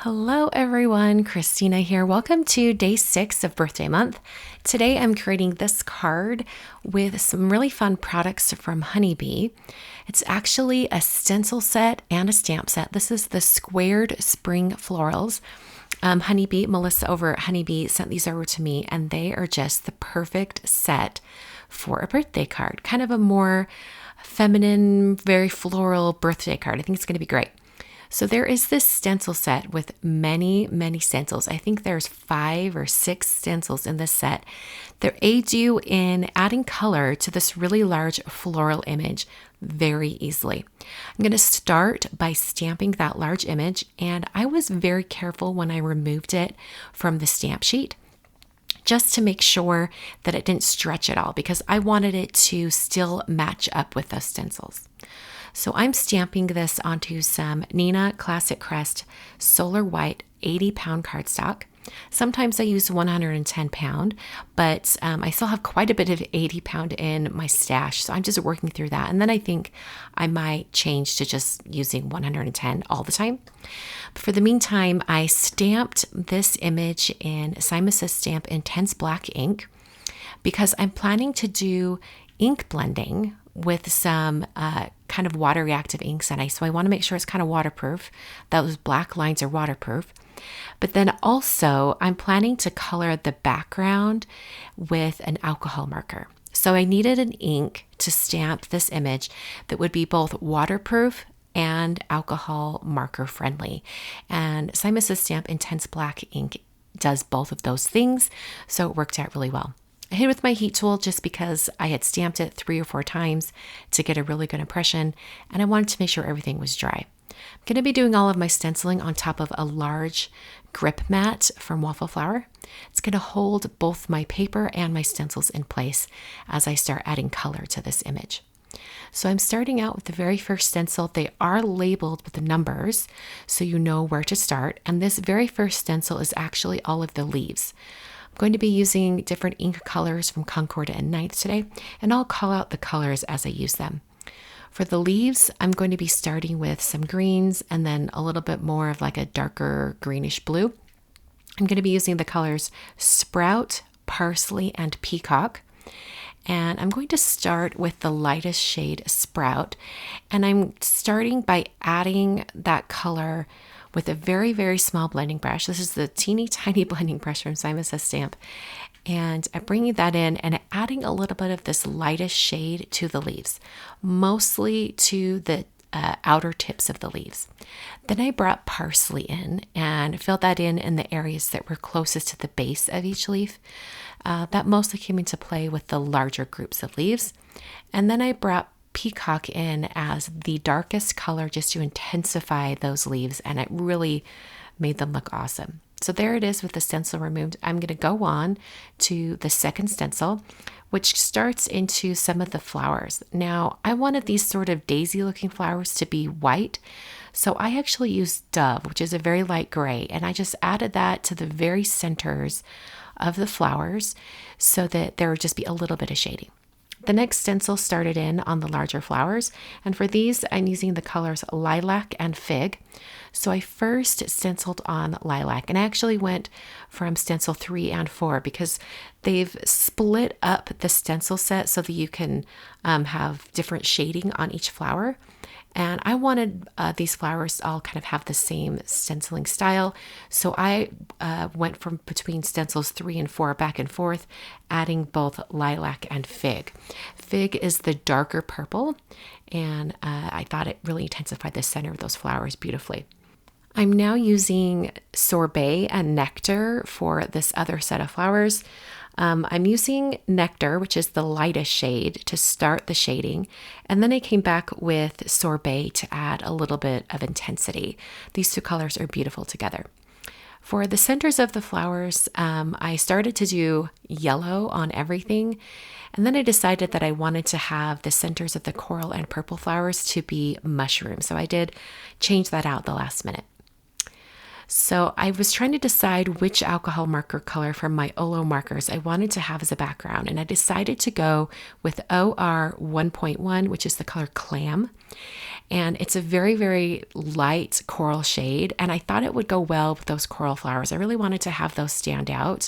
Hello everyone, Christina here. Welcome to day 6 of birthday month. Today I'm creating this card with some really fun products from Honeybee. It's actually a stencil set and a stamp set. This is the Squared Spring Florals. Honeybee, Melissa over at Honeybee sent these over to me, and they are just the perfect set for a birthday card. Kind of a more feminine, very floral birthday card. I think it's going to be great. So there is this stencil set with many, many stencils. I think there's 5 or 6 stencils in this set that aid you in adding color to this really large floral image very easily. I'm going to start by stamping that large image, and I was very careful when I removed it from the stamp sheet just to make sure that it didn't stretch at all because I wanted it to still match up with those stencils. So I'm stamping this onto some Neenah Classic Crest Solar White 80-pound cardstock. Sometimes I use 110-pound, but I still have quite a bit of 80-pound in my stash, so I'm just working through that. And then I think I might change to just using 110 all the time. But for the meantime, I stamped this image in Simon Says Stamp Intense Black ink because I'm planning to do ink blending with some kind of water reactive inks, and so I want to make sure it's kind of waterproof. Those black lines are waterproof. But then also I'm planning to color the background with an alcohol marker. So I needed an ink to stamp this image that would be both waterproof and alcohol marker friendly. And Simon Says Stamp Intense Black ink does both of those things, so it worked out really well. I hit it with my heat tool just because I had stamped it 3 or 4 times to get a really good impression, and I wanted to make sure everything was dry. I'm going to be doing all of my stenciling on top of a large grip mat from Waffle Flower. It's going to hold both my paper and my stencils in place as I start adding color to this image. So I'm starting out with the very first stencil. They are labeled with the numbers so you know where to start, and this very first stencil is actually all of the leaves. I'm going to be using different ink colors from Concord and Ninth today, and I'll call out the colors as I use them. For the leaves, I'm going to be starting with some greens and then a little bit more of like a darker greenish blue. I'm going to be using the colors Sprout, Parsley, and Peacock. And I'm going to start with the lightest shade Sprout, and I'm starting by adding that color with a very, very small blending brush. This is the teeny tiny blending brush from Simon Says Stamp. And I'm bringing that in and adding a little bit of this lightest shade to the leaves, mostly to the outer tips of the leaves. Then I brought Parsley in and filled that in the areas that were closest to the base of each leaf. That mostly came into play with the larger groups of leaves. And then I brought Peacock in as the darkest color just to intensify those leaves, and it really made them look awesome. So there it is with the stencil removed. I'm going to go on to the second stencil, which starts into some of the flowers. Now, I wanted these sort of daisy looking flowers to be white, so I actually used Dove, which is a very light gray, and I just added that to the very centers of the flowers so that there would just be a little bit of shading. The next stencil started in on the larger flowers, and for these I'm using the colors Lilac and Fig. So I first stenciled on Lilac, and I actually went from stencil 3 and 4 because they've split up the stencil set so that you can have different shading on each flower. And I wanted these flowers to all kind of have the same stenciling style. So I went from between stencils 3 and 4 back and forth, adding both Lilac and Fig. Fig is the darker purple, and I thought it really intensified the center of those flowers beautifully. I'm now using Sorbet and Nectar for this other set of flowers. I'm using Nectar, which is the lightest shade, to start the shading, and then I came back with Sorbet to add a little bit of intensity. These 2 colors are beautiful together. For the centers of the flowers, I started to do yellow on everything, and then I decided that I wanted to have the centers of the coral and purple flowers to be mushroom, so I did change that out the last minute. So I was trying to decide which alcohol marker color from my Olo markers I wanted to have as a background. And I decided to go with OR 1.1, which is the color Clam. And it's a very, very light coral shade. And I thought it would go well with those coral flowers. I really wanted to have those stand out.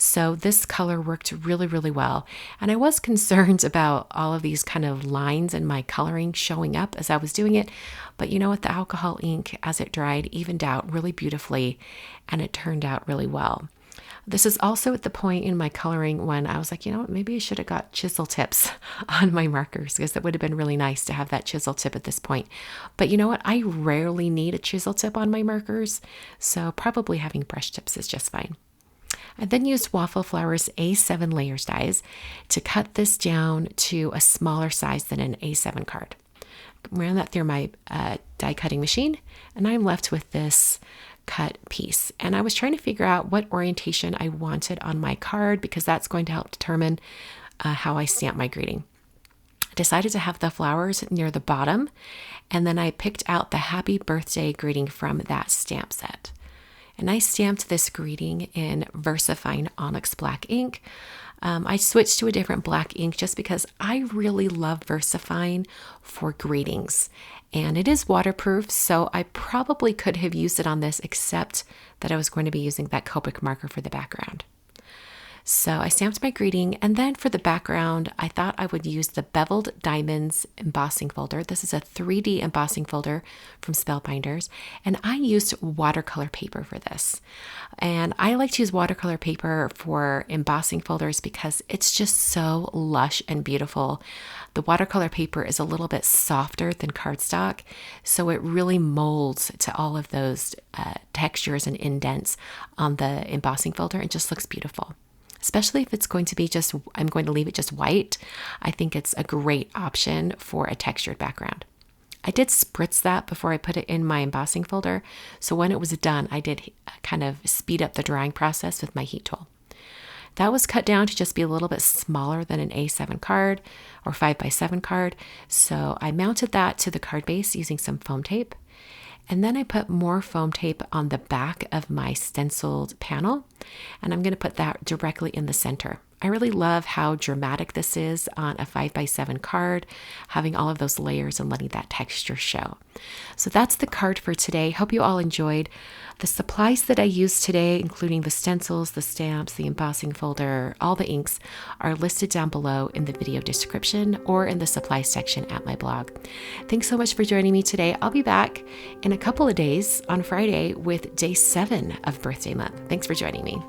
So this color worked really, really well. And I was concerned about all of these kind of lines in my coloring showing up as I was doing it. But you know what? The alcohol ink, as it dried, evened out really beautifully, and it turned out really well. This is also at the point in my coloring when I was like, you know what, maybe I should have got chisel tips on my markers, because it would have been really nice to have that chisel tip at this point. But you know what? I rarely need a chisel tip on my markers, so probably having brush tips is just fine. I then used Waffle Flowers A7 layers dies to cut this down to a smaller size than an A7 card. Ran that through my die cutting machine, and I'm left with this cut piece. And I was trying to figure out what orientation I wanted on my card, because that's going to help determine how I stamp my greeting. I decided to have the flowers near the bottom, and then I picked out the happy birthday greeting from that stamp set. And I stamped this greeting in VersaFine Onyx Black ink. I switched to a different black ink just because I really love VersaFine for greetings. And it is waterproof, so I probably could have used it on this, except that I was going to be using that Copic marker for the background. So I stamped my greeting, and then for the background, I thought I would use the Beveled Diamonds embossing folder. This is a 3D embossing folder from Spellbinders, and I used watercolor paper for this. And I like to use watercolor paper for embossing folders because it's just so lush and beautiful. The watercolor paper is a little bit softer than cardstock, so it really molds to all of those textures and indents on the embossing folder. It just looks beautiful. Especially if it's going to be I'm going to leave it just white. I think it's a great option for a textured background. I did spritz that before I put it in my embossing folder. So when it was done, I did kind of speed up the drying process with my heat tool. That was cut down to just be a little bit smaller than an A7 card or 5x7 card. So I mounted that to the card base using some foam tape. And then I put more foam tape on the back of my stenciled panel, and I'm going to put that directly in the center. I really love how dramatic this is on a 5x7 card, having all of those layers and letting that texture show. So that's the card for today. Hope you all enjoyed. The supplies that I used today, including the stencils, the stamps, the embossing folder, all the inks, are listed down below in the video description or in the supplies section at my blog. Thanks so much for joining me today. I'll be back in a couple of days on Friday with day 7 of birthday month. Thanks for joining me.